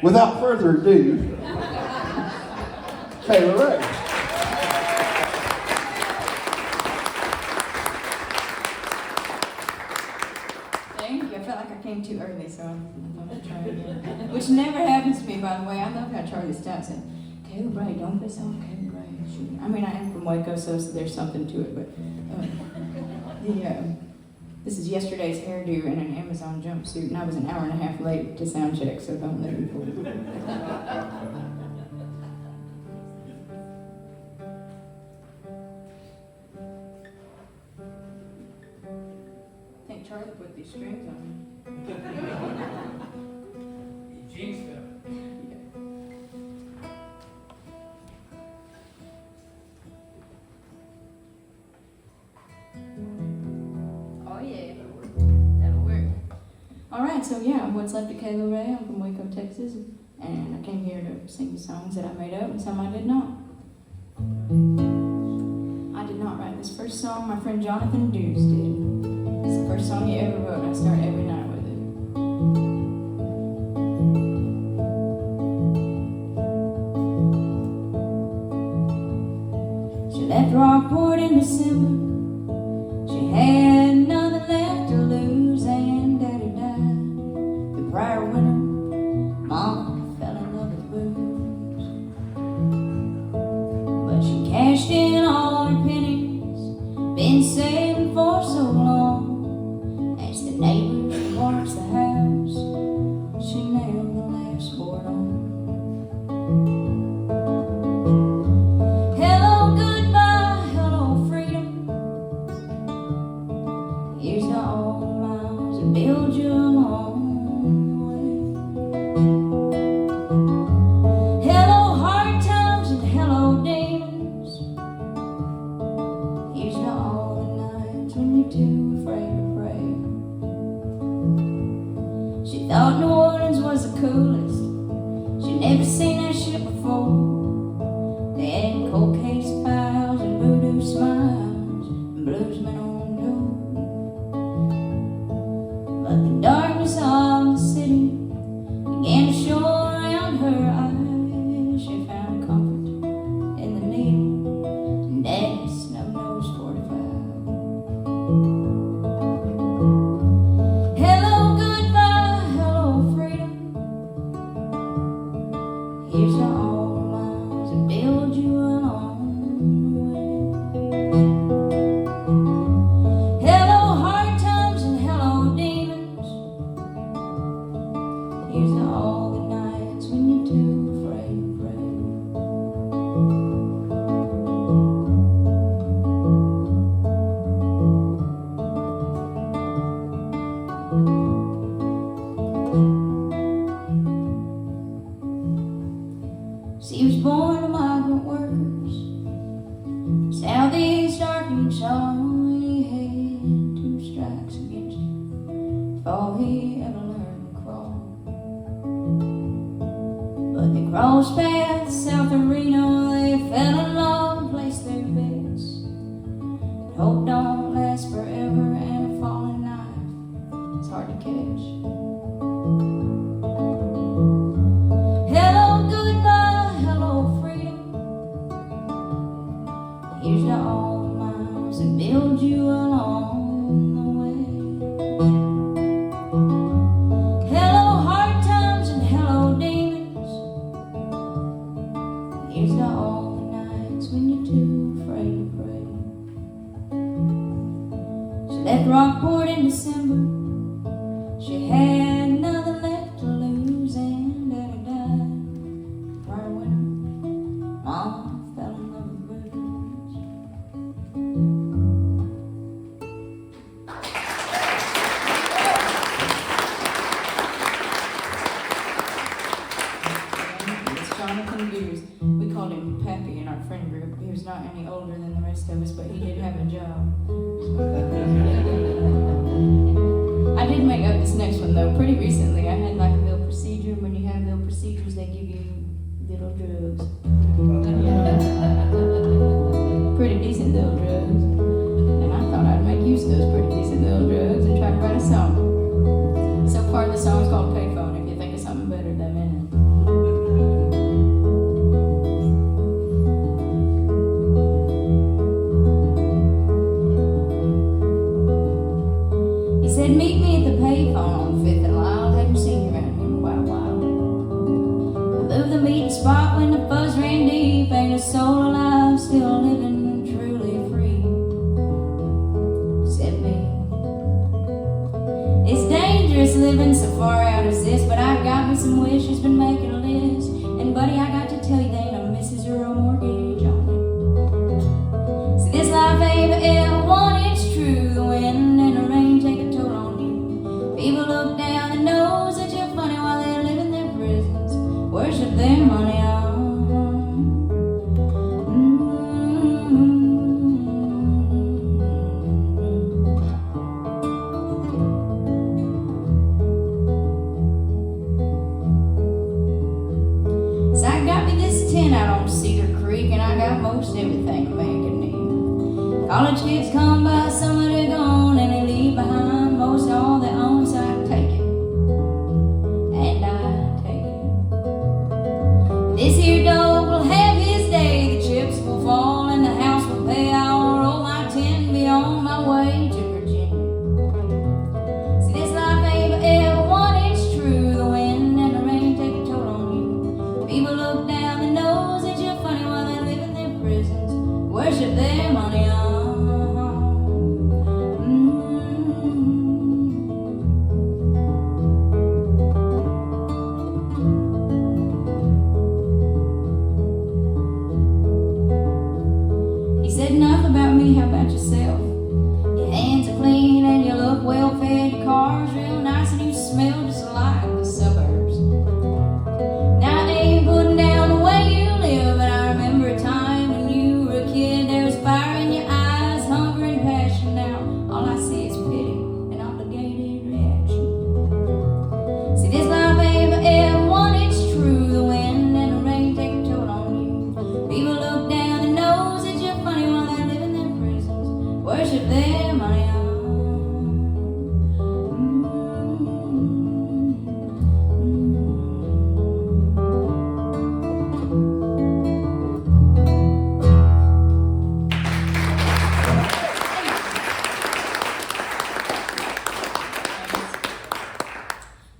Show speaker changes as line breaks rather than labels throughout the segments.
Without further ado, Kayla Ray.
Thank you. I felt like I came too early, so I'm going to try again. Which never happens to me, by the way. I love how Charlie Stout said, Kayla Ray, don't piss off Kayla Ray. I mean, I am from Waco, so there's something to it, but this is yesterday's hairdo in an Amazon jumpsuit, and I was an hour and a half late to sound check, so don't let me fool you. I think Charlie put these strings on me.
You jinxed them.
Oh yeah, that'll work. All right, so yeah, I'm what's left of Kayla Ray. I'm from Waco, Texas, and I came here to sing songs that I made up and some I did not. I did not write this first song. My friend Jonathan Dews did. It's the first song he ever wrote. I start every night with it. She left Rockport in December. She had nothing left to lose, and Daddy died the prior winter. Mama fell in love with booze, but she cashed in all her pennies, been saving for so long. As the neighbors watched the house, she nailed the last board on. Hello, goodbye, hello, freedom. Here's to all the miles that build you along the way. Hello, hard times and hello, demons. Here's to all the nights when you're too afraid to pray. She thought New Orleans was the coolest. She'd never seen that shit before. They had cold case piles and voodoo smiles and bluesmen on tour. But the darkness of the city began to show around her eyes. She found comfort in the needle and Daddy's snub-nosed 45. Hello, goodbye, hello, freedom. Here's to all the miles that build you along the way. Hello, hard times and hello, demons. Here's to all the nights when you're too afraid to pray. She was born to migrant workers, Southeast Arkansas. He had 2 strikes against him before he ever learned to crawl. But they crossed paths south of Reno. They fell in love and placed their bets. But hope don't last forever, and a falling knife, it's hard to catch. Hello, goodbye, hello, freedom. Here's to all the miles that build you along the way. Hello, hard times and hello, demons. Here's to all the nights when you're too afraid to pray. She left Rockport in December. She had nothing left to lose, and Daddy died prior winter. Mama fell in love with booze. It's Jonathan Dews. We called him Pappy in our friend group. He was not any older than the rest of us, but he did have a job. I did make up this next one though pretty recently. I had like a little procedure. When you have little procedures, they give you little drugs. Pretty decent little drugs. And I thought I'd make use of those pretty decent little drugs and try to write a song. So far the song's called Payphone. If you think of something better, let me know. payphone on 5th and Lyle. Hadn't seen you around here in quite a while. I moved the meeting spot when the fuzz ran deep. Ain't a soul alive still living truly free, except me. It's dangerous living so far out as this, but I've got me some wishes, been making a list. And buddy, I got to tell you, they ain't a Mrs. or a mortgage on it. See, this life ain't ever one, it's true. The wind and the rain take a toll on you. People look down their nose at you funny while they live in their prisons, worship their money on. So I got me this tent out on Cedar Creek, and I got most everything a man can need. College kids come by, some of them gone, and they leave behind most all they own, so I take it, and I take it. This here dog will have his day, the chips will fall, and the house will pay. I'll roll my tent and be on my way to Virginia. See, this life ain't ever one, it's true. The wind and the rain take a toll on you. People look down their nose at you funny while they live in their prisons, worship their money on. He said, enough about me, how about yourself? Your hands are clean and you look well fed, your car's real nice and you smell just like the suburbs. Now I ain't putting down the way you live, but I remember a time when you were a kid. There was fire in your eyes, hunger and passion. Now all I see is pity and obligated reaction. See, this life ain't ever one, it's true. The wind and the rain take a toll on you. People look down their nose at you funny while they live in their prisons, worship their money on.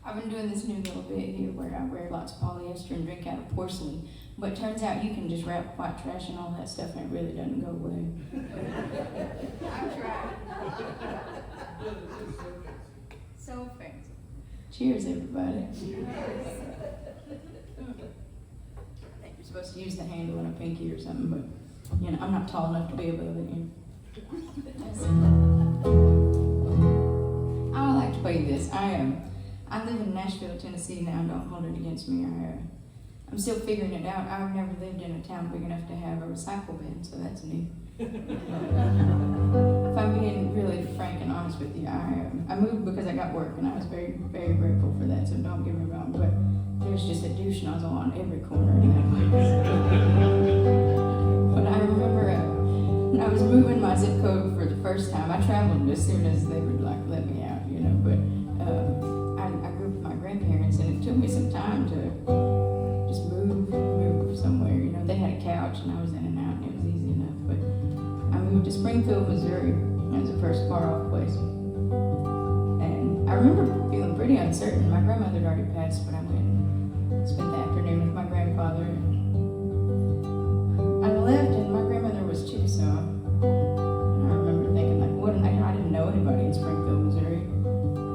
I've been doing this new little bit here where I wear lots of polyester and drink out of porcelain, but it turns out you can just wrap white trash and all that stuff and it really doesn't go away. I've tried. So fancy. Cheers, everybody. I think you're supposed to use the handle on a pinky or something, but you know, I'm not tall enough to be above it. I would like to play this. I live in Nashville, Tennessee now. Don't hold it against me. I'm still figuring it out. I've never lived in a town big enough to have a recycle bin, so that's new. If I'm being really frank and honest with you, I moved because I got work, and I was very, very grateful for that, so don't get me wrong, but there's just a douche nozzle on every corner in that place. But I remember when I was moving my zip code for the first time, I traveled as soon as they would like let me out, you know, but I grew up with my grandparents, and it took me some time to just move somewhere. You know, they had a couch, and I was in and out, and it was easy enough. But I moved to Springfield, Missouri. It was the first far-off place. And I remember feeling pretty uncertain. My grandmother had already passed, but I went and spent the afternoon with my grandfather. And I left, and my grandmother was too, so I remember thinking, like, what? I didn't know anybody in Springfield, Missouri.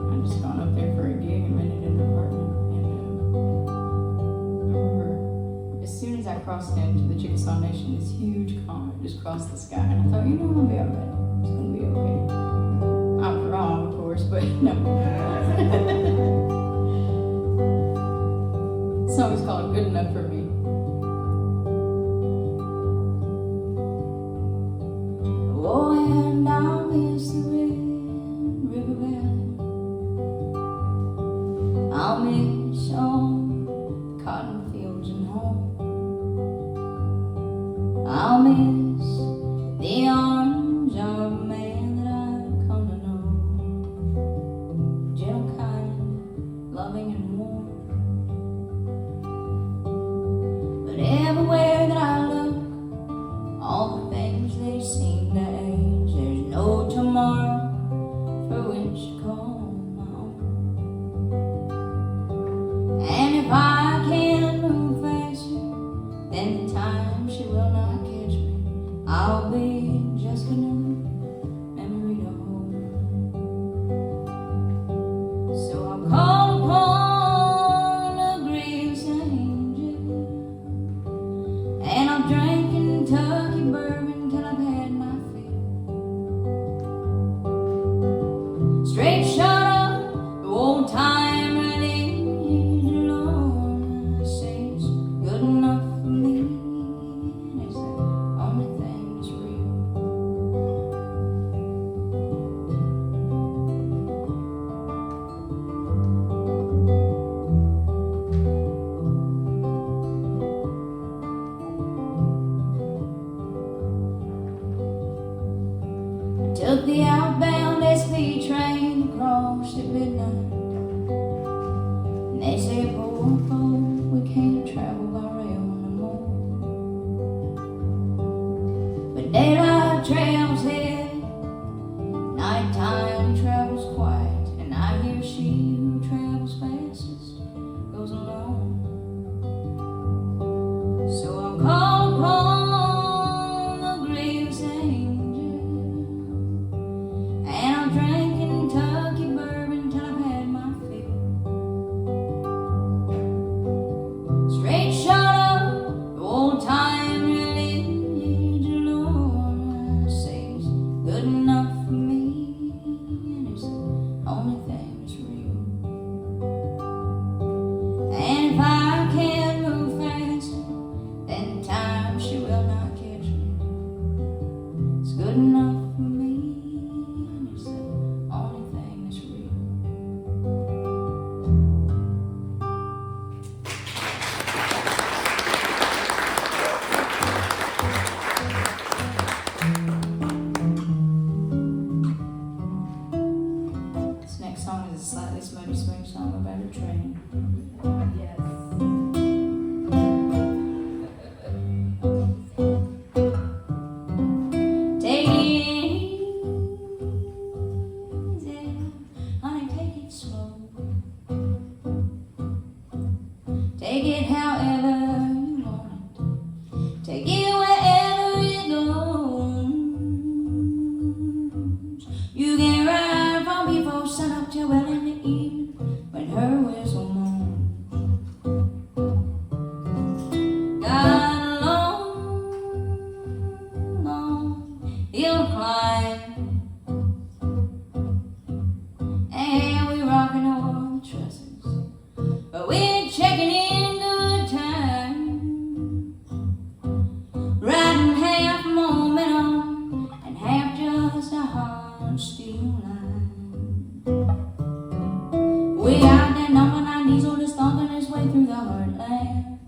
I just gone up there for a gig and rented an apartment. And I remember as soon as I crossed into the Chickasaw Nation, this huge comet just crossed the sky, and I thought, you know, I'm gonna be alright. It's gonna be okay. I'm wrong, of course, but no. The song is called Good Enough for Me. Oh, and I'll miss the Red River Valley. I'll miss all cotton fields and home. I'll miss the arms of a man that I've come to know, gentle, kind, loving, and warm. But everywhere that I look, all the things they seem to age. There's no tomorrow for which to call my own. me sing a song about a train.
Yes.
Take it easy, honey, take it slow. Take it however you want it. Take it wherever it goes. You can ride from before sun up till well in the evening when her whistle moans. Got a long, long hill to climb, and we rocking on the trestles, but we're checking in good time, riding half momentum and half just a hard steel line. We out there knocking our knees on the stomping his way through the heartland,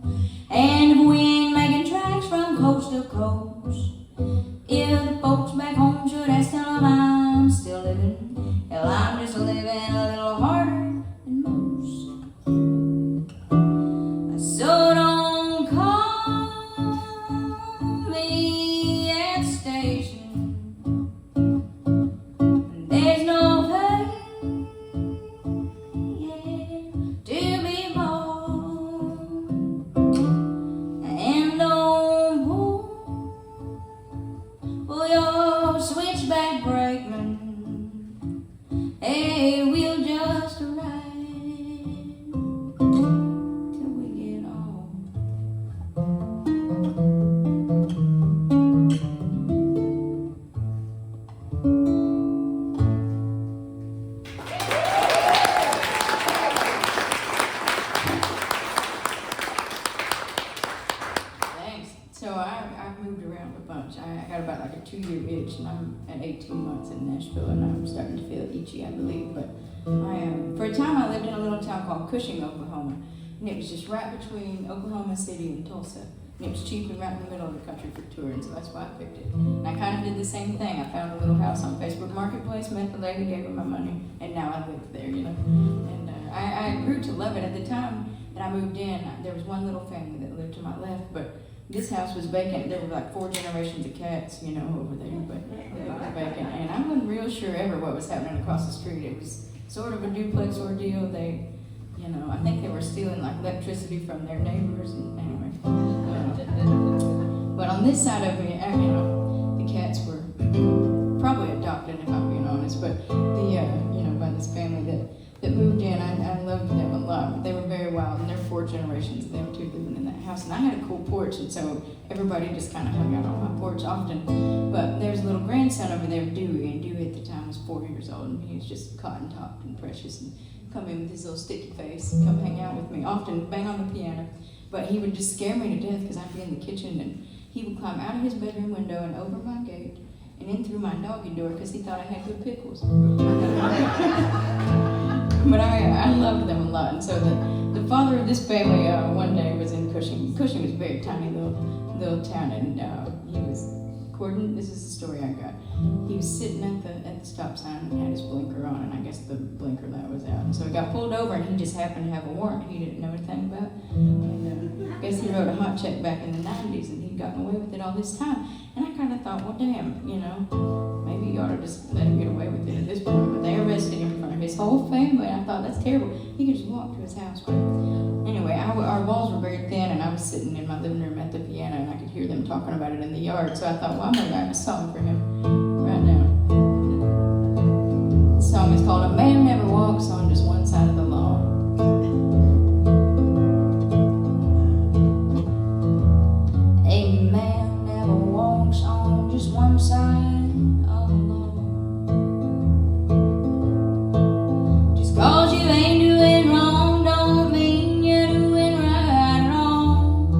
and the wind making tracks from coast to coast. If the folks back home should ask, tell them I'm still living. Hell, I'm just living a little harder than most. So don't call me at the station. There's no pay, yeah, to be bought. And don't pull your switchback brakeman. Hey, we'll just ride till we get home. Thanks. So I've moved around a bunch. I got about like a 2-year itch, and I'm at 18 months in Nashville, and I'm starting to feel itchy, I believe. But for a time, I lived in a little town called Cushing, Oklahoma, and it was just right between Oklahoma City and Tulsa. And it was cheap and right in the middle of the country for touring, so that's why I picked it. And I kind of did the same thing. I found a little house on Facebook Marketplace, met the lady, gave her my money, and now I live there, you know. And I grew to love it. At the time that I moved in, there was one little family that lived to my left, but this house was vacant. There were like 4 generations of cats, you know, over there, but it was vacant. And I wasn't real sure ever what was happening across the street. It was sort of a duplex ordeal. They, you know, I think they were stealing like electricity from their neighbors, and anyway. But on this side of me, you know, the cats were probably adopted, if I'm being honest. But the, you know, by this family that moved in, I loved them a lot. They were very wild, and there were 4 generations of them too living in that house. And I had a cool porch, and so everybody just kind of hung out on my porch often. But there's a little grandson over there, Dewey, and Dewey at the time was 4 years old, and he was just cotton-topped and precious, and come in with his little sticky face and come hang out with me, often bang on the piano. But he would just scare me to death because I'd be in the kitchen, and he would climb out of his bedroom window and over my gate and in through my doggy door because he thought I had good pickles. But I loved them a lot. And so the father of this family one day was in Cushing. Cushing was a very tiny little town, and he was courting. This is the story I got. He was sitting at the stop sign and had his blinker on, and I guess the blinker light was out. And so he got pulled over, and he just happened to have a warrant he didn't know anything about. And I guess he wrote a hot check back in the 90s, and he'd gotten away with it all this time. And I kind of thought, well, damn, you know, maybe you ought to just let him get away with it at this point. But they arrested him in front of his whole family, and I thought, that's terrible. He could just walk to his house. But anyway, our walls were very thin, and I was sitting in my living room at the piano, and I could hear them talking about it in the yard. So I thought, well, I'm going to write a song for him right now. The song is called A Man Never Walks on Just One Side of the Law. A man never walks on just one side of the law. Just 'cause you ain't doing wrong don't mean you're doing right at all.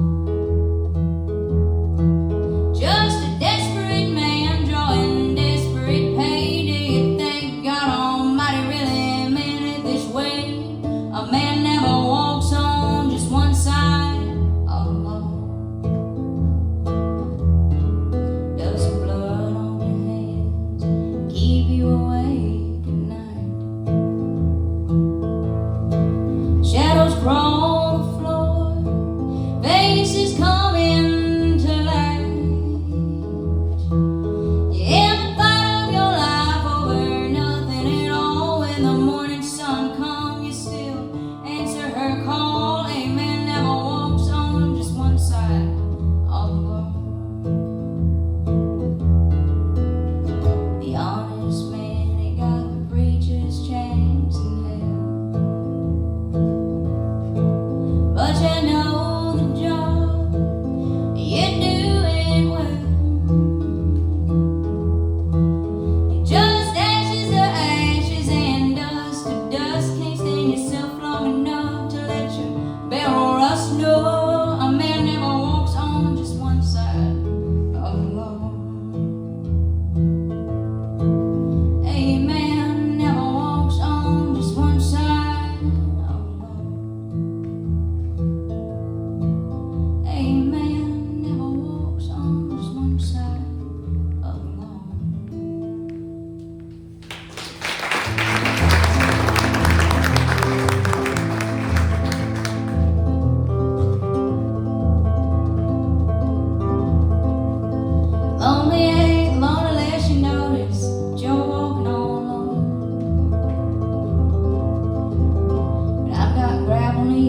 Just a desperate man drawing desperate pay. Do you think God Almighty really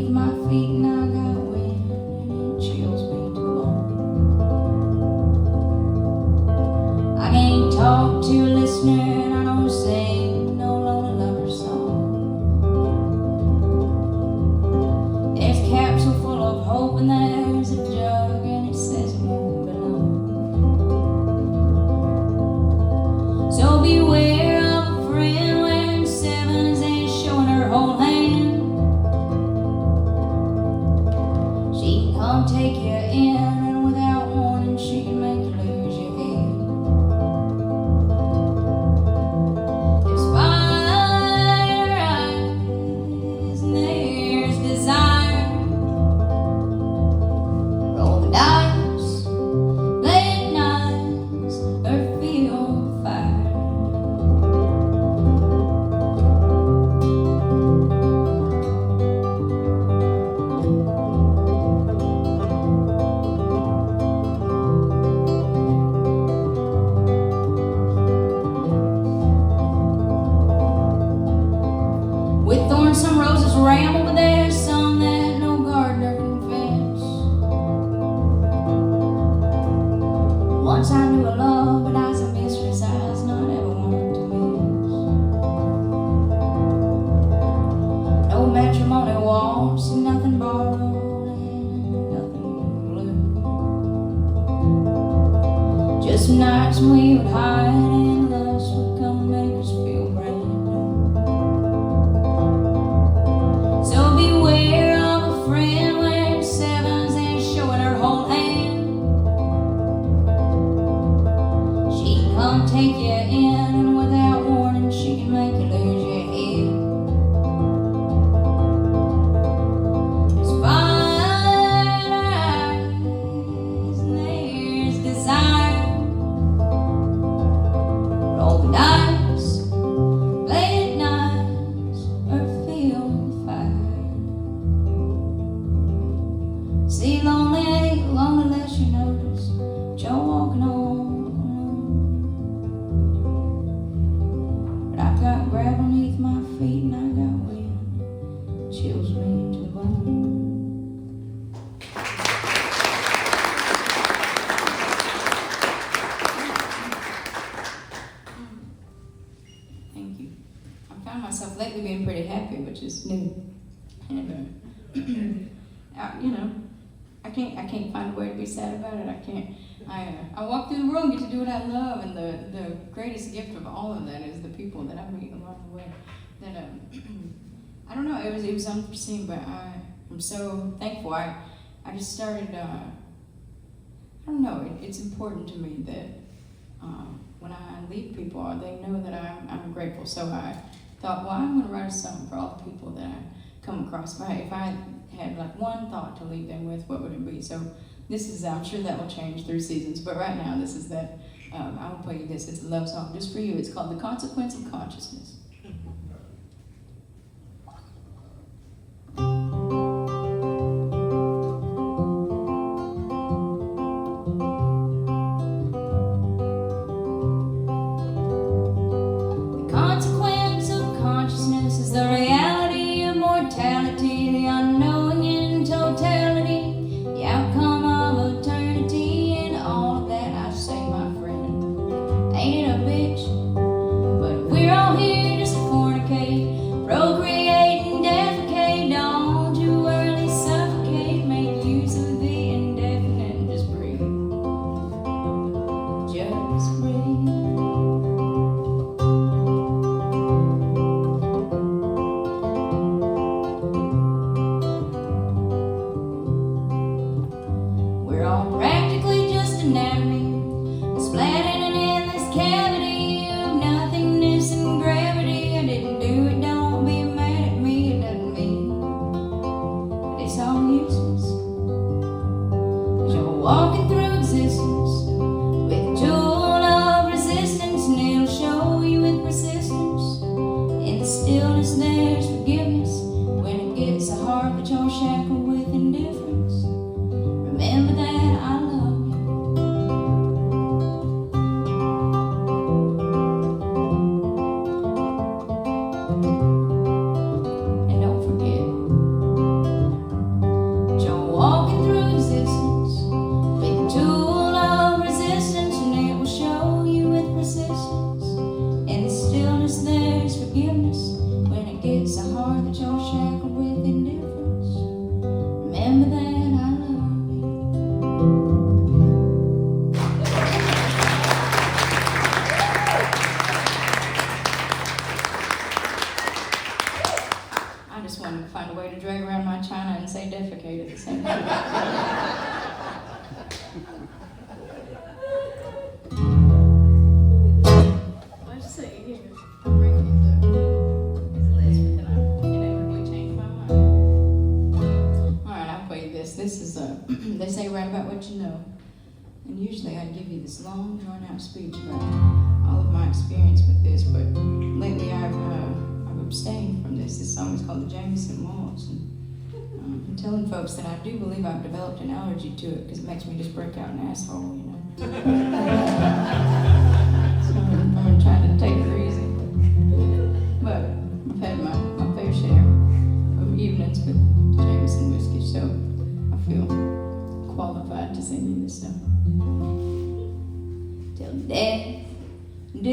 beneath my feet and I got wind and it chills me to the bone. I can't talk to a listener and I don't sing no lonely lover song. There's a capsule full of hope and there's a jug and it says it won't be long. So beware of a friend wearing sevens and showing her whole hand. She can come take you in and without warning she can make you lose your head. There's fire eyes and there's desire. Roll the dice, late nights, or feel fire. With thorns some roses ramble, but there's some that no gardener can fence. Once I knew a love, but I's a mistress, I's not ever one to miss. No matrimony waltz, nothing borrowed and nothing blue. Just nights we would hide and lust would come and make us feel brand new. So beware of a friend wearing sevens and showing her whole hand. She can come take you in and without warning she can make you lose your head. There's fire in her eyes and there's desire. Roll the dice, late nights, or feel fire. See, lonely ain't lonely unless you notice that you're walking on alone. But I got gravel beneath my feet and I got wind, chills me to the bone. Thank you. I found myself lately being pretty happy, which is new. And you know, I can't find a way to be sad about it. I walk through the world and get to do what I love, and the greatest gift of all of that is the people that I meet along the way. That I don't know, it was unforeseen, but I'm so thankful. I just started. I don't know. It's important to me that when I leave people, they know that I'm grateful. So I thought, well, I'm going to write a song for all the people that I come across. If I had like one thought to leave them with, what would it be? So this is, I'm sure that will change through seasons, but right now this is that, I will play you this. It's a love song just for you. It's called The Consequence of Consciousness. The consequence of consciousness is the reality of mortality, the unknowing in totality, the outcome of eternity, and all of that I say, my friend. Ain't it a bitch? But we're all here just to fornicate, procreate and defecate. Don't too early suffocate, make use of the indefinite and just breathe. Just breathe. We're all practically just anatomy, splat in an endless cavity of nothingness and gravity. I didn't do it, don't be mad at me. It doesn't mean that it's all useless, 'cause you're walking through existence with a tool of resistance, and it'll show you with persistence. In the stillness there's forgiveness when it gets so hard that you're shackled with indifference. Remember that I love you. And don't forget shackled with indifference, remember that I love you. I just wanted to find a way to drag around my china and say defecate at the same time. Let's see here. I'm bringing it up. It's less, but then I inevitably change my mind. Alright, I'll play this. This is they say write about what you know. And usually I'd give you this long, drawn out speech about all of my experience with this, but lately I've abstained from this. This song is called The Jameson Waltz. And I'm telling folks that I do believe I've developed an allergy to it because it makes me just break out an asshole, you know. So I'm gonna try to take it easy. But I've had my fair share of evenings with Jameson whiskey, so I feel qualified to sing you this song. Till death do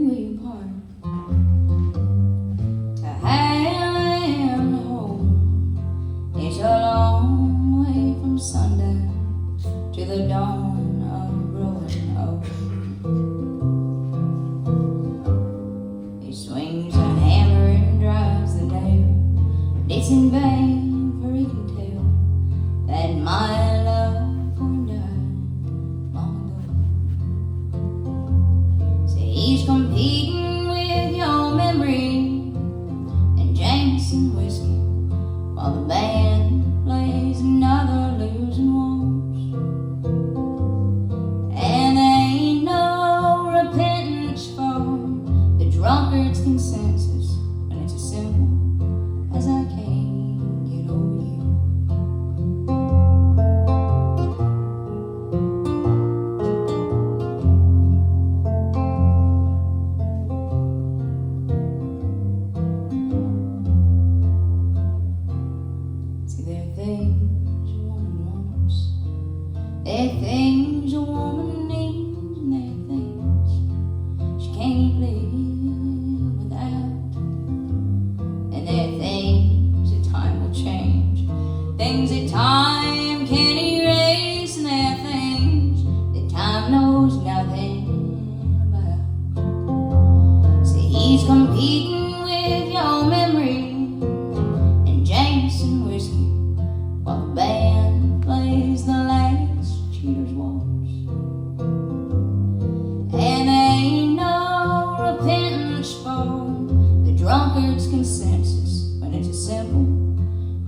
we part, to have and hold. It's a long way from sundown to the dawn of growing old. He swings a hammer and drives the nail, but it's in vain, for he can tell that my love for him died long ago. See, he's competing with your memory and Jameson whiskey, while the band plays another losing waltz. And there ain't no repentance for the drunkard's consensus when it's as simple as I can't get over you. See, there are things a woman wants, there are things a woman needs, and there are things she can't live without. And there are things that time will change, things that time can't erase, and there are things that time knows nothing about. See, he's competing with your memory and Jameson whiskey, while the band plays the last cheater's waltz. And there ain't no repentance for the drunkard's consensus when it's as simple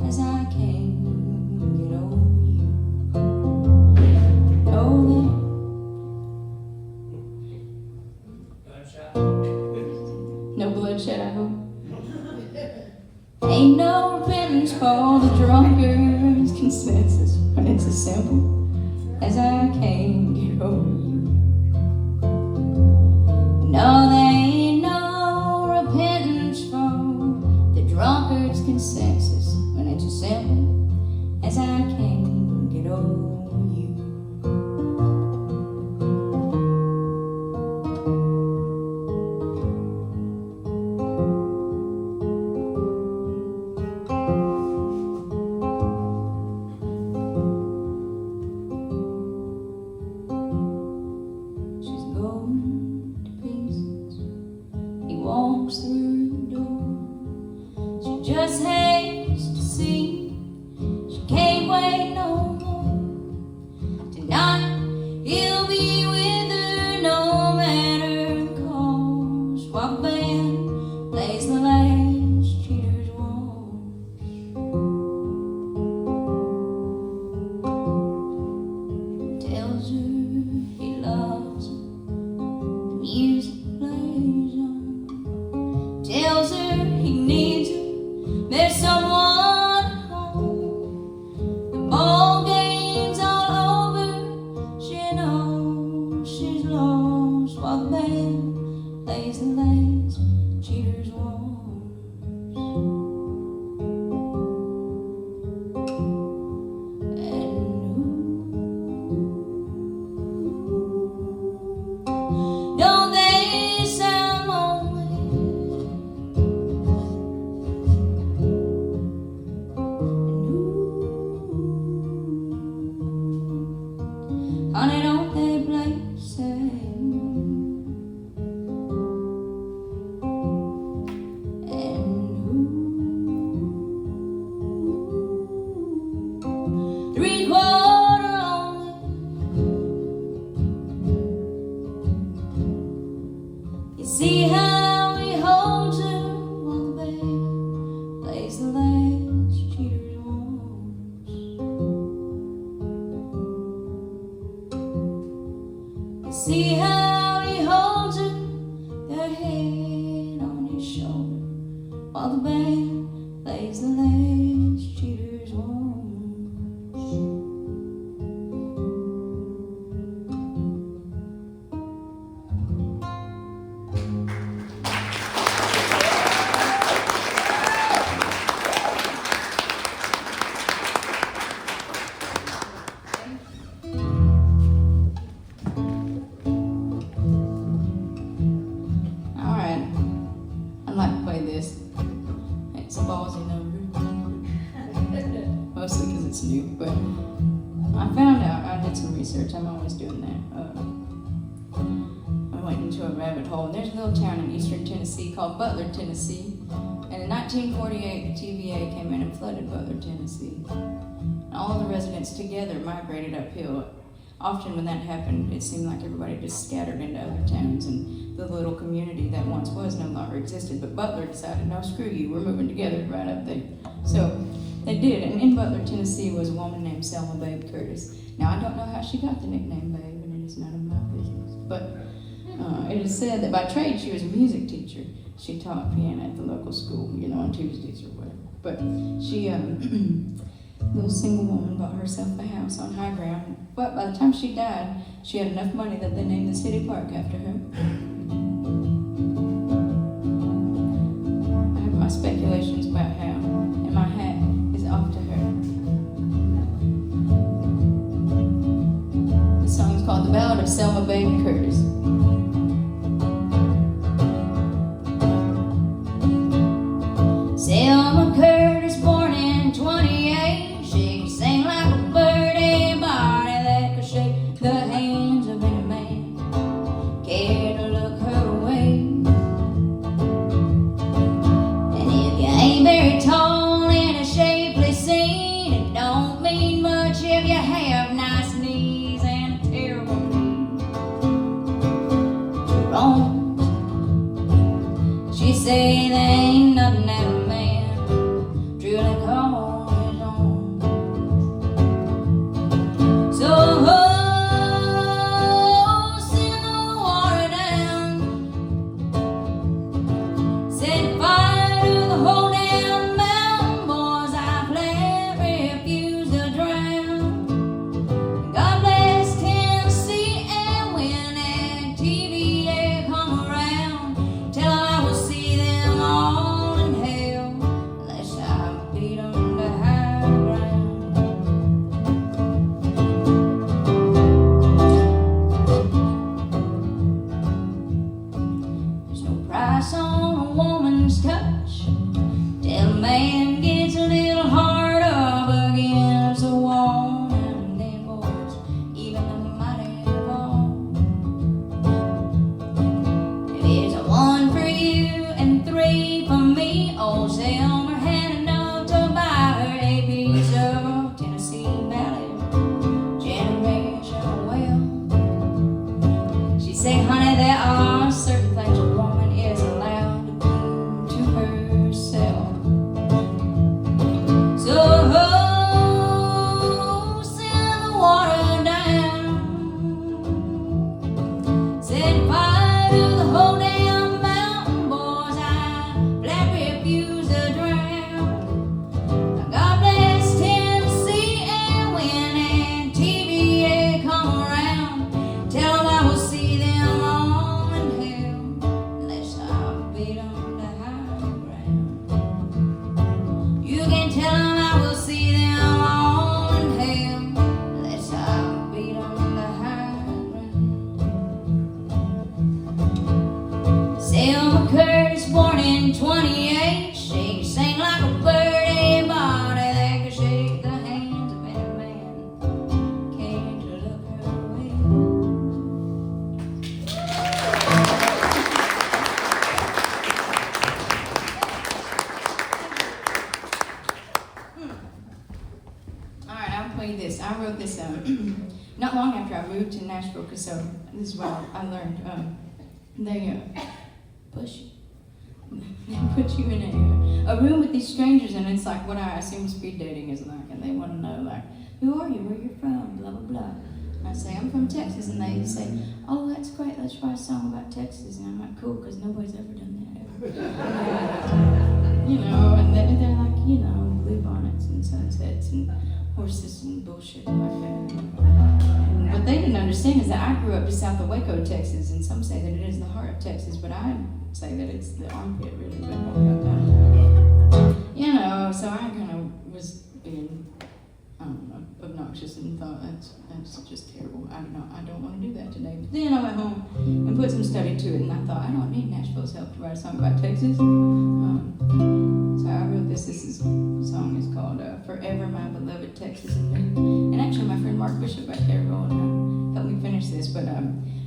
as I can't get over you. Know that no bloodshed, I hope. Ain't no repentance for the drunkard's consensus when it's as simple as I can't get over you. No, there ain't no repentance for the drunkard's consensus when it's as simple as I can't get over you. She's going to pieces. He walks through the door. She just hates to see. She can't wait no more. it's new, but I found out, I did some research, I'm always doing that. I went into a rabbit hole, and there's a little town in eastern Tennessee called Butler, Tennessee. And in 1948, the TVA came in and flooded Butler, Tennessee. And all the residents together migrated uphill. Often when that happened, it seemed like everybody just scattered into other towns, and the little community that once was no longer existed. But Butler decided, no, screw you, we're moving together right up there. So they did, and in Butler, Tennessee was a woman named Selma Babe Curtis. Now, I don't know how she got the nickname Babe, and it is none of my business. But it is said that by trade she was a music teacher. She taught piano at the local school, you know, on Tuesdays or whatever. But she, little single woman, bought herself a house on high ground. But by the time she died, she had enough money that they named the city park after her. I have my speculations about how, and my hat is off to her. The song is called The Ballad of Selma Babe Curtis. Selma Curtis, born in 28, she could sing like a birdie, body that could shake the hands of any man. Care to look her way. And if you ain't very tall in a shapely scene, it don't mean much if you have nice knees and a terrible knee. Wrong. She say there ain't nothing that a man truly call his own. So send the water down, set fire to the whole damn mountain, boys. I flat refuse to drown. God bless Tennessee, and when that TVA come around, tell 'em I will see them all in hell, unless I beat 'em to high ground. There's no price on a woman's touch till a man gets a little hard up against the wall. And then, boys, even the mighty fall. If it's a 1 for you and 3 for me, old Selma had enough to buy her a piece of Tennessee Valley generational wealth. She said, honey, there are certain things a woman is allowed to do to herself. So send the water down, set fire to the whole damn mountain, boys. I flat refuse to drown. God bless Tennessee, and when that TVA come around, tell 'em I will see them all in hell, unless I beat 'em to high ground. You can tell 'em I will see them all in hell, unless I beat 'em to high ground. Selma Curtis, born in 28, she could sing like a birdie, body that could shake the hands of any man. Can't you look her way? All right, I'll play this. I wrote this not long after I moved to Nashville, because this is what I learned. They push you. They put you in a room with these strangers, and it's like what I assume speed dating is like, and they want to know, like, who are you, where you're from, blah, blah, blah. And I say, I'm from Texas, and they say, oh, that's great, let's write a song about Texas. And I'm like, cool, because nobody's ever done that, ever. You know, and they're like, you know, bluebonnets and sunsets and horses and bullshit like that. And what they didn't understand is that I grew up just south of Waco, Texas, and some say that it is the heart of Texas, but I say that it's the armpit, really. But you know, so I kind of was being, I don't know, obnoxious and thought that's just terrible. I don't want to do that today. But then I went home and put some study to it, and I thought I don't need Nashville's help to write a song about Texas. So I wrote this. The song is called called Forever My Beloved Texas and Me. And actually my friend Mark Bishop back there will help me finish this, but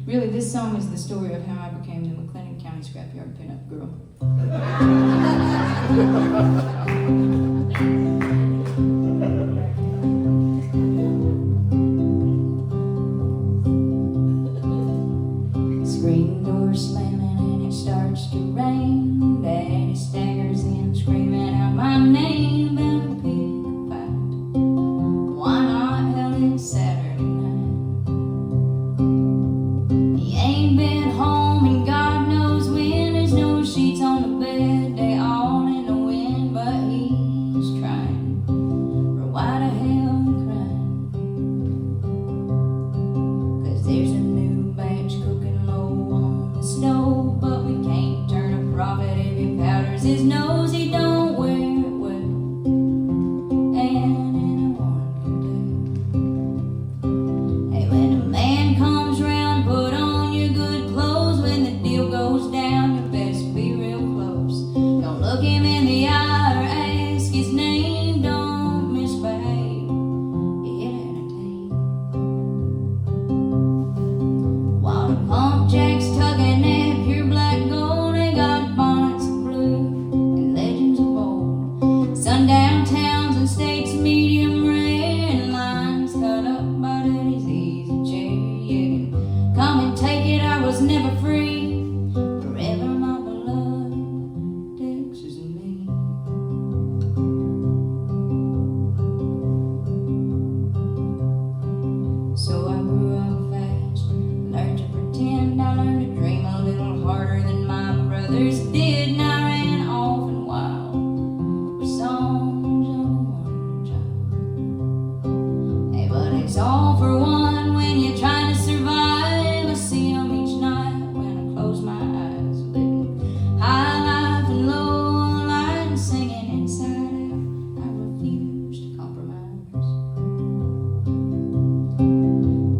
really this song is the story of how I became the McLennan County Scrapyard Pinup Girl. Screen door slamming and it starts to rain. Daddy staggers in screaming out my name about a pig fight. Why not? Hell, it's Saturday night. He ain't been home and God knows when. There's no sheets on the bed, they all in the wind, but he's trying. For why the hell I'm crying? 'Cause there's a new batch cooking low on the stove, but we can't turn a profit if he powders his nose. He don't wear it well, and anyone can tell. Hey, when a man comes round, put on your good clothes. When the deal goes down, you best be real close. Don't look him in the eye or ask his name. Don't misbehave, it entertain. While the pump jacks tugging at pure black gold, they got bonnets of blue and legends of old. Sundown towns and steaks medium rare, and lines cut up by daddy's easy chair. You can come and take it, I was never free. Forever my beloved Texas and me. So I grew up fast, learned to pretend. I learned to dream a little harder than my brothers did, and I ran off and wild with songs of a wonder child. Hey, but it's all for one when you're trying to survive. I see 'em each night when I close my eyes, living high life and low life and singing inside out. I refuse to compromise.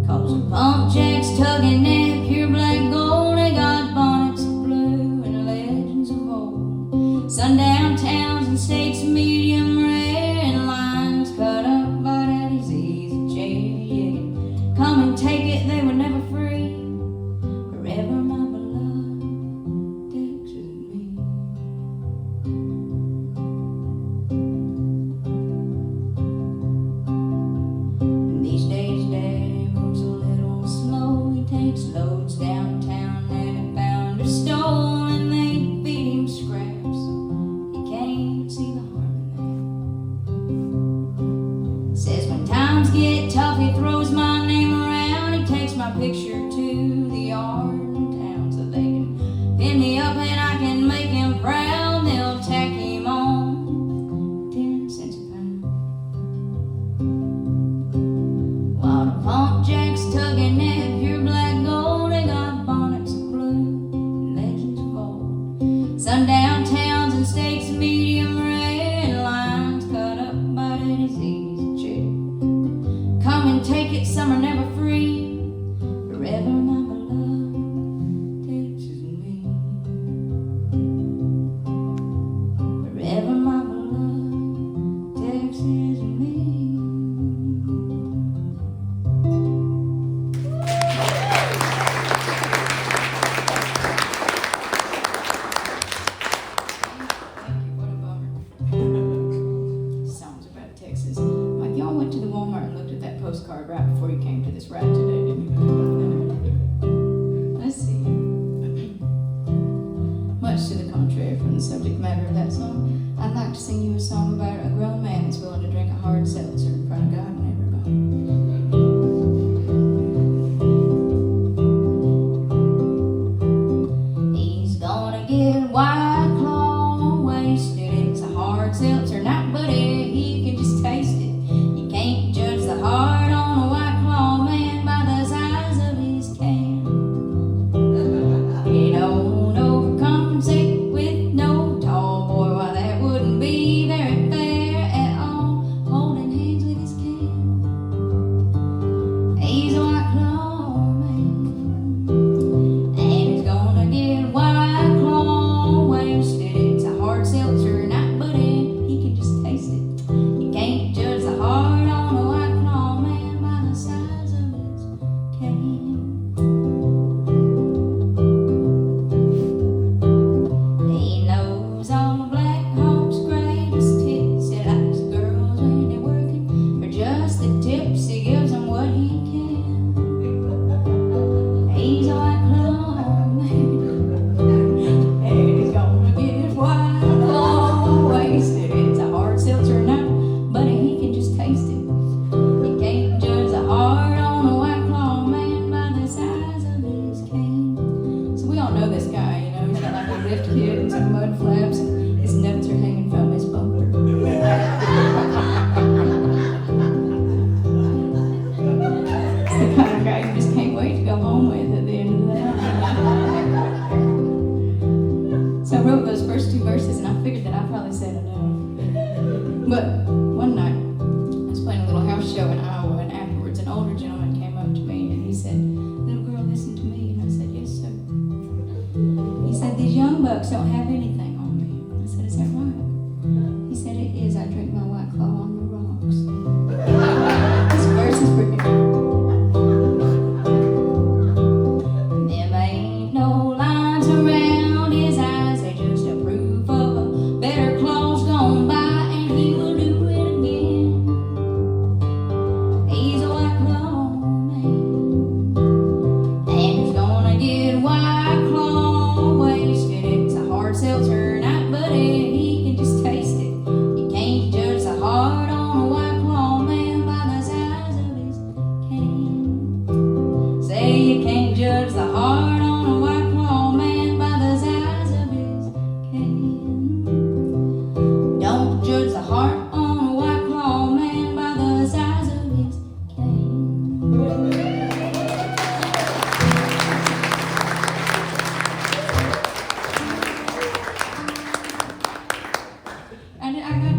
'Cause the pump jacks tugging at pure black gold, they got bonnets of blue and legends of old. Sundown towns and steaks medium rare, and lines cut up by daddy's easy chair. You can come and take it, they were never free. Forever my beloved Texas and me. These days daddy moves a little slow. He takes loads downtown that he found or stole, and they feed him scraps. He can't see the harm in that. Says when times get tough, he throws my name around. He takes my picture to the yard in town so they can pin me up and I can make him proud. They'll tack him on 10 cents a pound. While the pump jacks tugging at pure black gold, they got bonnets of blue and legends of old. Sundown towns and steaks medium rare, and lines cut up by daddy's easy chair. Come and take it, some are never free. Forever my beloved Texas and me. Forever my beloved Texas and me. Thank you, what a bummer. Songs about Texas. Like y'all went to the Walmart and looked at that postcard right before you came to this ride today, didn't you? Let's see. Much to the contrary from the subject matter of that song, I'd like to sing you a song about a grown man that's willing to drink a hard seltzer in front of God and everybody. He's gonna get White Claw wasted. It's a hard seltzer, not buddy, he can just taste it. You can't judge the heart on a White Claw man by the size playing a little house show in Iowa, and afterwards an older gentleman came up to me and he said, "Little girl, listen to me." And I said, "Yes, sir." He said, "These young bucks don't have anything on me." I said, "Is that right?" He said, "It is. I drink my White Claw on the rocks." This verse is for you. Them ain't no lines around his eyes, they just a proof of a better claw's gone by, and he will do it again. He's a White Claw man, and he's gonna get White Claw wasted. It's a hard seltzer night, but he can just taste it. You can't judge the heart on a White Claw man by the size of his can. Say you can't judge the heart on a White Claw man by the size of his can. Don't judge the heart on a White Claw man by the size of his can.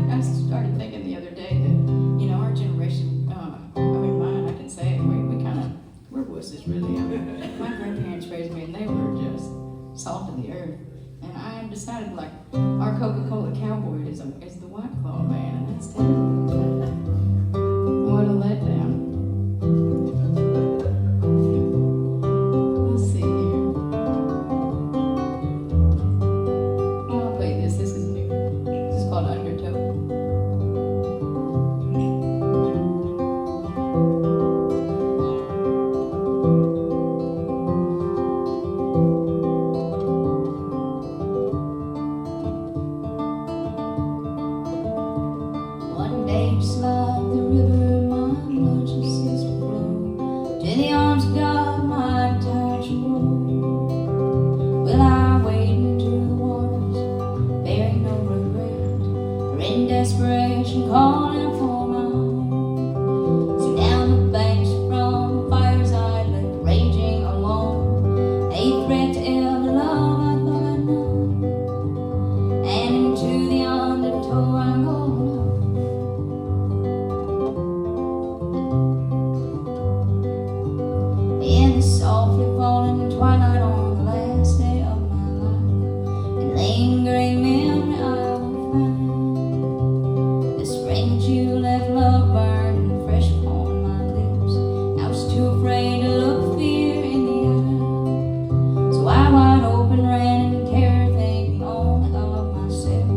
I started thinking the other day that, you know, our generation, mine, I can say it, we're wusses really. My grandparents raised me and they were just salt of the earth. And I decided, like, our Coca-Cola cowboy is the White Claw man, and that's terrible. What a letdown. Let's see here. I'll play this. This is new. This is called Undertow. One day just like the river, my blood shall cease to flow. To the arms of God, my tide shall roll. Will I wade into the waters, bearing no regret, or in desperation calling for my home? So down the banks from fire's eye, left raging alone, a threat to every love I thought I'd known. And into the undertow I go now. In the softly falling twilight on the last day of my life, and lingering memory I will find the spring that you left love burning fresh upon my lips. I was too afraid to look fear in the eye, so I wide open ran in terror, thinking only of myself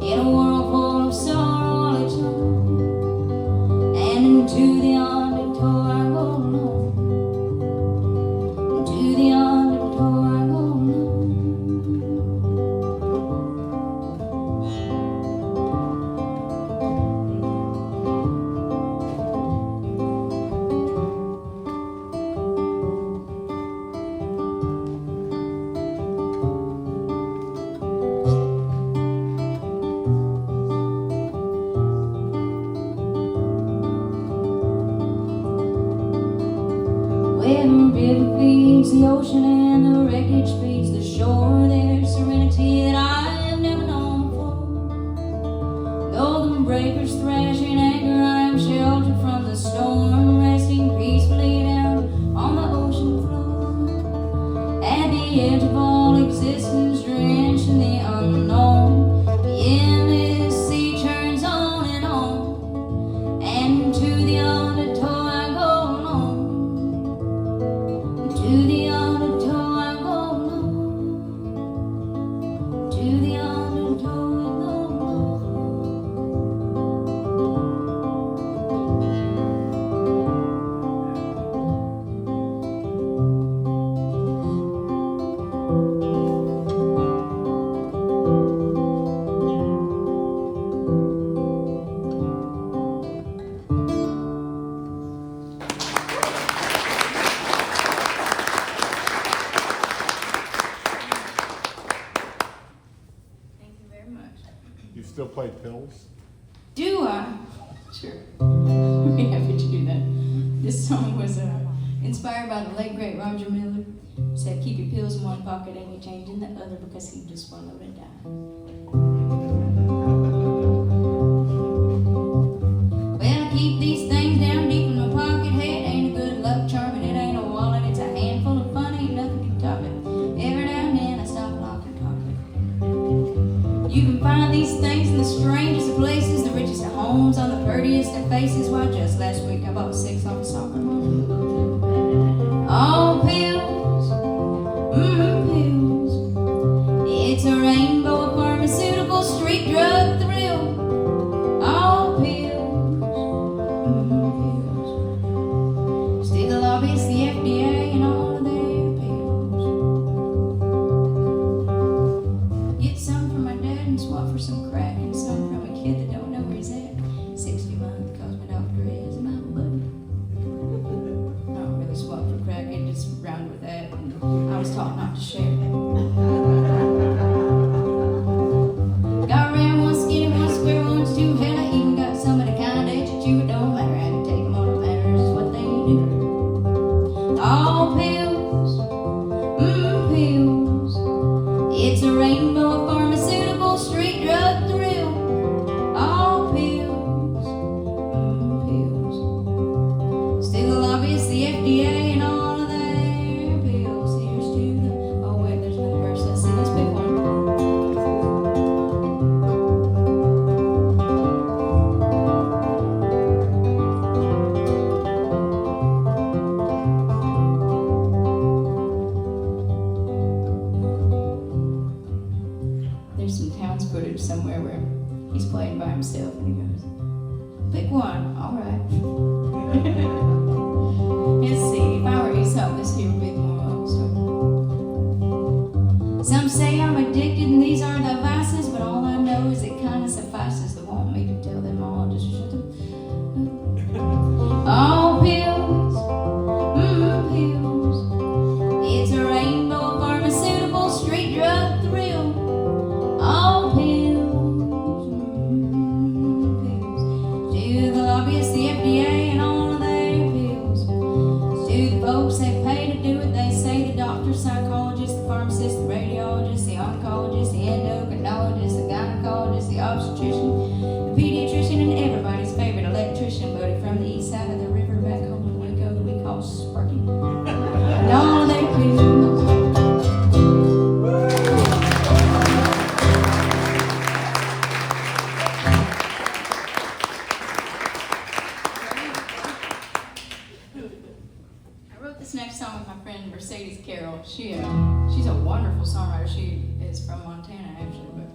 in a world full of sorrow all its own. And into the undertow I go alone. To the undertow I go alone. Where the river feeds the ocean and the wreckage feeds the shore, there's serenity that I have never known before. Though the breakers thrash in anger, I am sheltered from the storm, resting peacefully down on the ocean floor. At the edge of all existence, drenched in the unknown, the endless sea turns on, and to the undertow I go alone. To the undertow I go alone. To the undertow I go alone. Thank you very much.
You still play pills?
Do I? Sure. I'd be happy to do that. This song was inspired by the late great Roger Miller. He said, "Keep your pills in one pocket and your change in the other," because he just swallowed and died. Well, keep these their faces. Why, just last week I bought 6 off a soccer mom. All pills, pills. It's a rainbow of pharmaceutical street drug thrill. All pills, pills. Still the lobbyists, the FDA, and all of their pills. Get some from my dad and swap for some crack, and some from a kid that don't know where he's at. 60 a month, cause my doctor is my buddy. I don't really swap for crack, I just round with that. And I was taught not to share. Got round, one skinny, one square, one's two. Hell, I even got some of the kind that you chew. It don't matter, I can take them on the matters, is what they do. All pills, pills. It's a rainbow of pharmaceutical street drug thrill. All pills, pills. Still the lobbyists, the FDA, and all of their pills. Here's to the. Oh wait, there's another verse. Let's see this big one. There's some Towns footage somewhere where he's playing by himself and he goes, pick one, all right. Let's see, if I were Aesop, this here would be the moral of the story. Some say I'm addicted and these are the vices, but all I know is it kind of suffices. They want me to tell them all, just shut them up. All pills, pills. It's a rainbow of pharmaceutical street drug thrill. All pills, pills. To the lobbyists, the FDA, and all of their pills. To the folks that pay to do it, they say the doctor, psychologist, the pharmacist, the radiologist, the oncologist, the endocrinologist, the gynecologist, the obstetrician, the pediatrician, and everybody's favorite electrician buddy from the east side of the river back home in Waco that we call Sparky. And all of their pills. I wrote this next song with my friend Mercedes Carroll. She's a wonderful songwriter. She is from Montana actually, but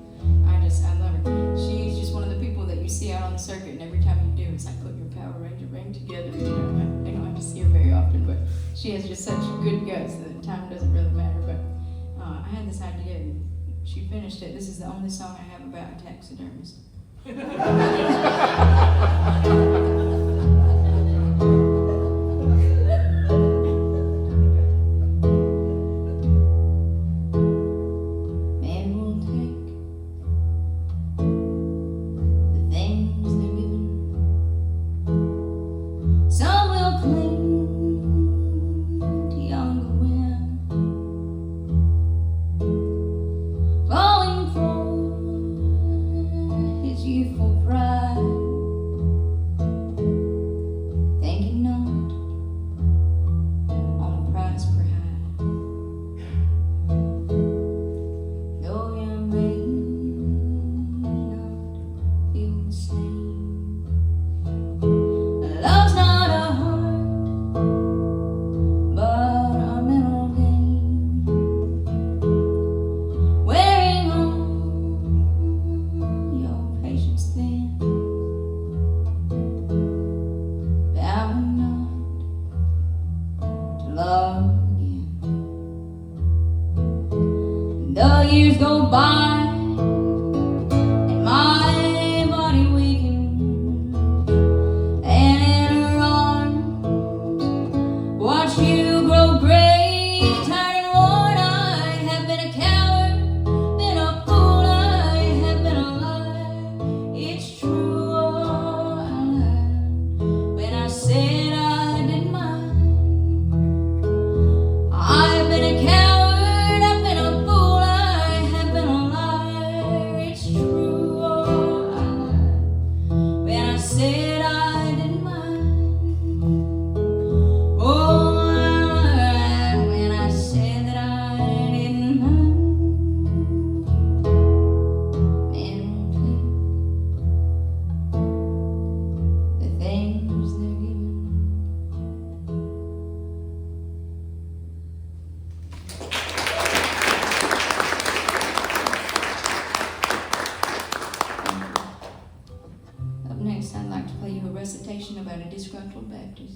I love her. She's just one of the people that you see out on the circuit, and every time you do, it's like put your Power Ranger ring together. You know, they don't have to see her very often, but she has just such good guts that time doesn't really matter. But I had this idea, and she finished it. This is the only song I have about a taxidermist. Years go by and my body weakens, and in her arms watch you grow gray, tired and worn. I have been a coward, been a fool, I have been a liar. It's true, oh, I lied when I said I didn't mind. I've been a coward, I've been a fool, I have been a liar. conversation about a disgruntled Baptist.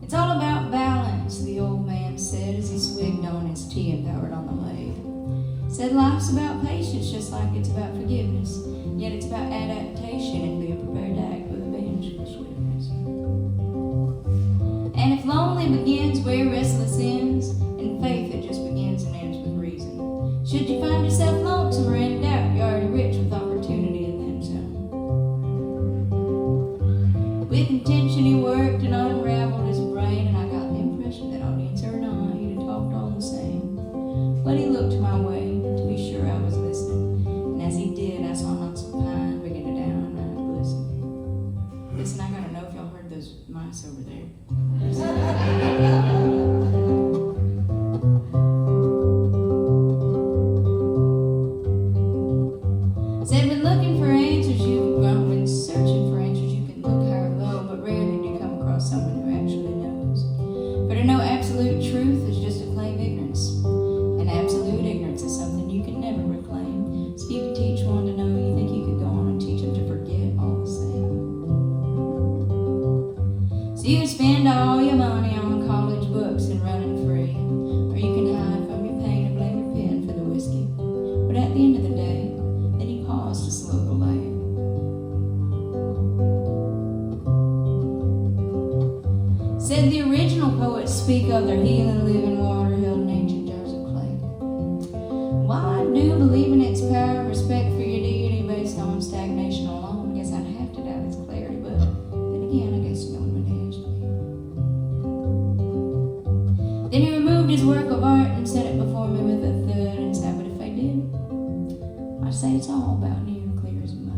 It's all about balance, the old man said as he swigged on his tea and powered on the lathe. Said life's about patience just like it's about forgiveness, yet it's about adaptation and being prepared to act with a vengeful swiftness. And if lonely begins where restless ends, and faith it just begins and ends with reason. Should you find yourself lonesome or in doubt, you're already rich with opportunity and then some. With intention he worked and unraveled his brain, and I got the impression that audience or not, he'd have talked all the same. But he looked my way to be sure I was listening, and as he did, I saw knots of pine begin to down and I glisten. Listen, I gotta know if y'all heard those mice over there. Said when looking for answers you can grunt, when searching for answers you can look high or low, but rarely do you come across someone who actually knows. For to know absolute truth is just to claim ignorance, and absolute ignorance is something you can never reclaim. So if you could teach one to know, you think you could go on and teach them to forget all the same. So you can spend all your money on college books and running free, or you can hide from your pain and blame your pen for the whiskey. But at the end of the day, then he paused to slow the lay. Said the original poets speak of their healing living water held in ancient jars of clay. While I do believe in its power, respect for your deity based on stagnation alone, guess I'd have to doubt its clarity, but then again, I guess no one would ask me. Then he removed his work of art and set it before me with a thud and said, but if I did, I'd say it's all about near clear as mud.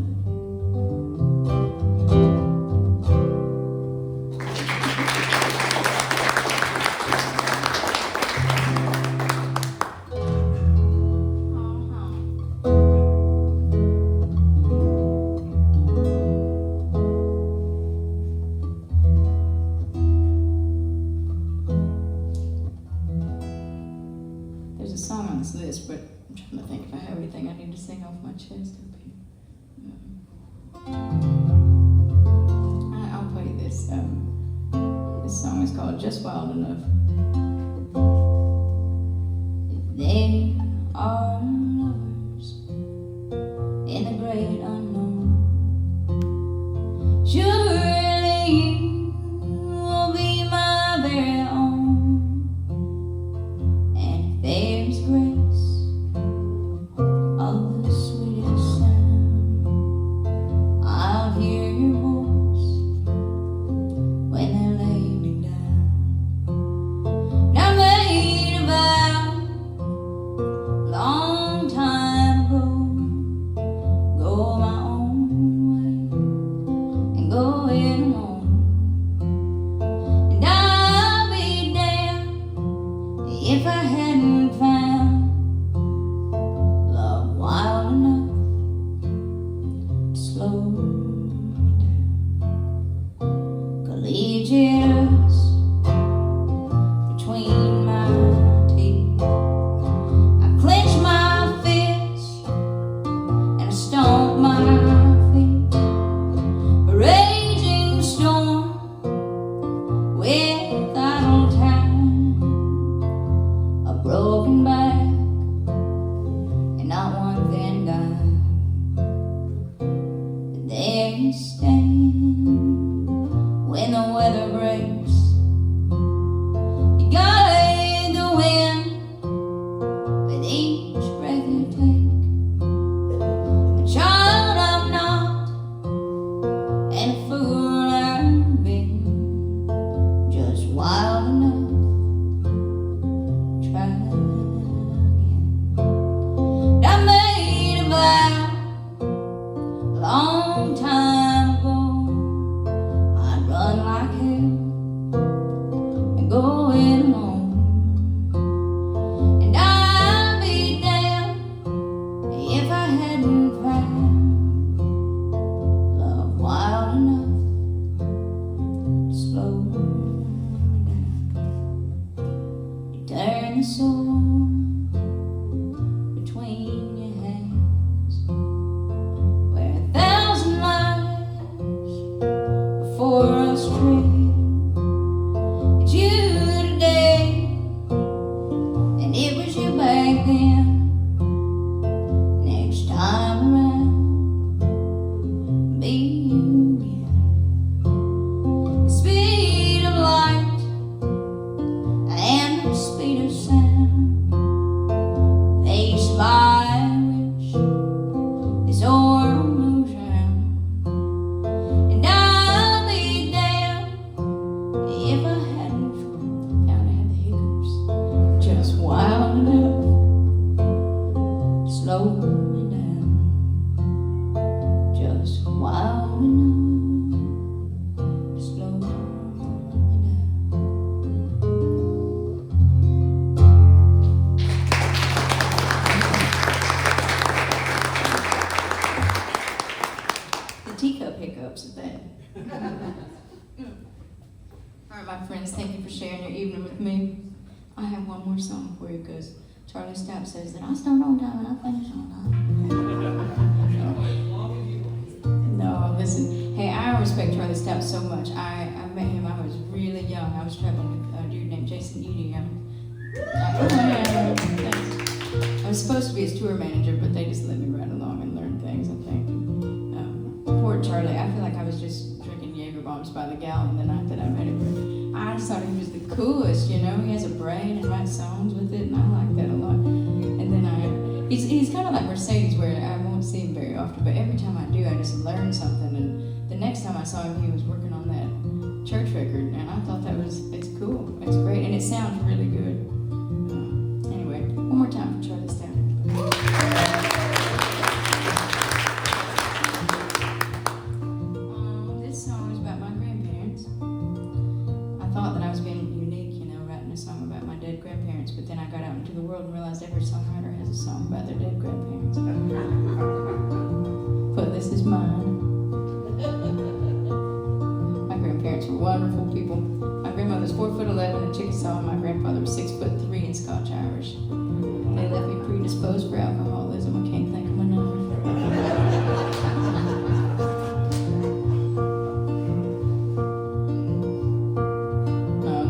There's a song on this list, but I'm trying to think if I have anything I need to sing off my chest up here. I'll play this. This song is called Just Wild Enough. There are lovers in the great unknown. Surely you will be my very own. There's grace of the sweetest sound. I'll hear your voice when they lay me down. And I made a vow long time ago, go my own way and go it alone. And I'll be damned if I hadn't found love wild enough to slow me down. Collegiate between my teeth, I clench my fists and I stomp my feet. A raging storm with idle time, a broken and the soul between your hands, where 1,000 lives before us trade. It's you today, and it was you back then. Next time around, be you again. The speed of light and the speed of sound, paced by which this orb moves round. And I'll be damned if I hadn't found I had the hiccups just wild enough to slow me down, just wild enough to slow me down. The teacup hiccups at that. All right, my friends, thank you for sharing your evening with me. I have one more song for you because Charlie Stout says that I start on time and I finish on time. No, listen. Hey, I respect Charlie Stout so much. I met him, I was really young. I was traveling with a dude named Jason Eady. I was supposed to be his tour manager, but they just let me ride along and learn things, I think. Poor Charlie, I feel like I was just drinking Jaeger bombs by the gallon the night that I met him. But I just thought he was the coolest, you know. He has a brain and writes songs with it, and I like that a lot. And then he's kind of like Mercedes, where I won't see him very often, but every time I do, I just learn something. And the next time I saw him, he was working on that church record, and I thought it's cool, it's great, and it sounds really good. Anyway, one more time for Charlie Stout. This song is about my grandparents. I thought that I was being unique, you know, writing a song about my dead grandparents, but then I got out into the world and realized every songwriter has a song about their dead grandparents. But this is mine. My grandparents were wonderful people. My grandmother was 4'11" in Chickasaw, and my grandfather was 6'3" in Scotch Irish. They left me predisposed for alcoholism. I can't thank them enough.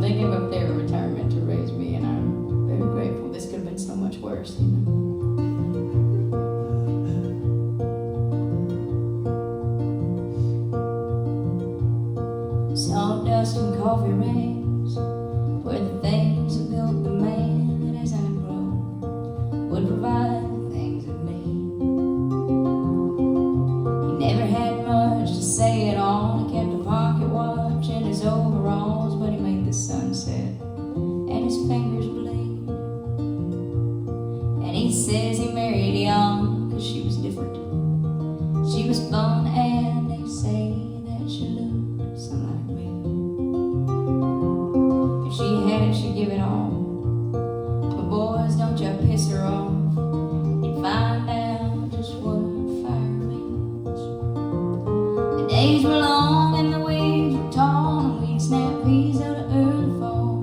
They gave up their retirement to raise me, and I'm very grateful. This could have been so much worse, you know. Sawdust and coffee rings were the things that built the man that as I grow would provide the things of me. He never had much to say at all. He kept a pocket watch in his overalls, but he made the sunset and his fingers bleed. And he says he married young because she was different. She was fun, and they say that she looked something like me. If she had it, she'd give it all. But boys, don't you piss her off. You'd find out just what fire means. The days were long and the weeds were tall, and we'd snap peas out of early fall.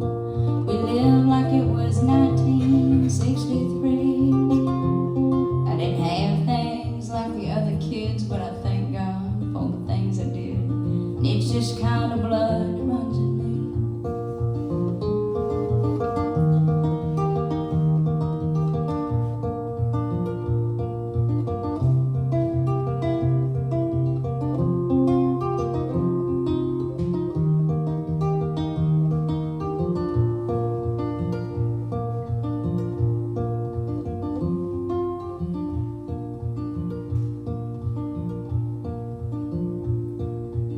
We lived like it was 1963. I didn't have things like the other kids, but I thank God for the things I did. And it's just kind of blood that runs in me.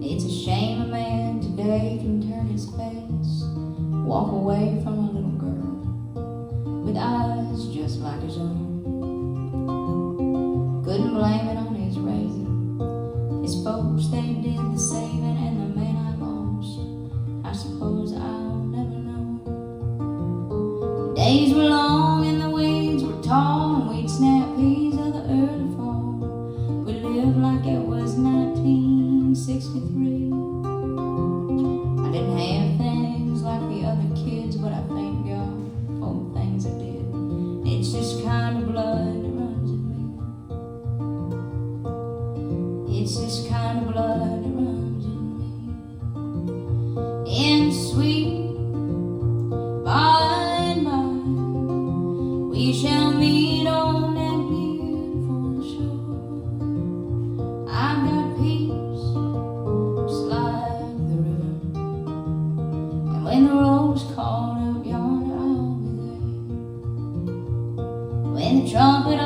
It's a shame a man today can turn his face, walk away from a little girl with eyes just like his own. Couldn't blame it on his raising. His folks, they did the saving, and the man I lost, I suppose I'll never know. The days were long and the weeds were tall, and we'd snap peas of the early fall. We lived like it was 1963. I didn't have things like the other kids, but I thank God for the things It's this kind of blood that runs in me. It's this kind of blood that runs in me. And sweet by and by, we shall meet on that beautiful shore. I've got peace, just like the river. And when the roll's called up yonder, I'll be there. When the trumpet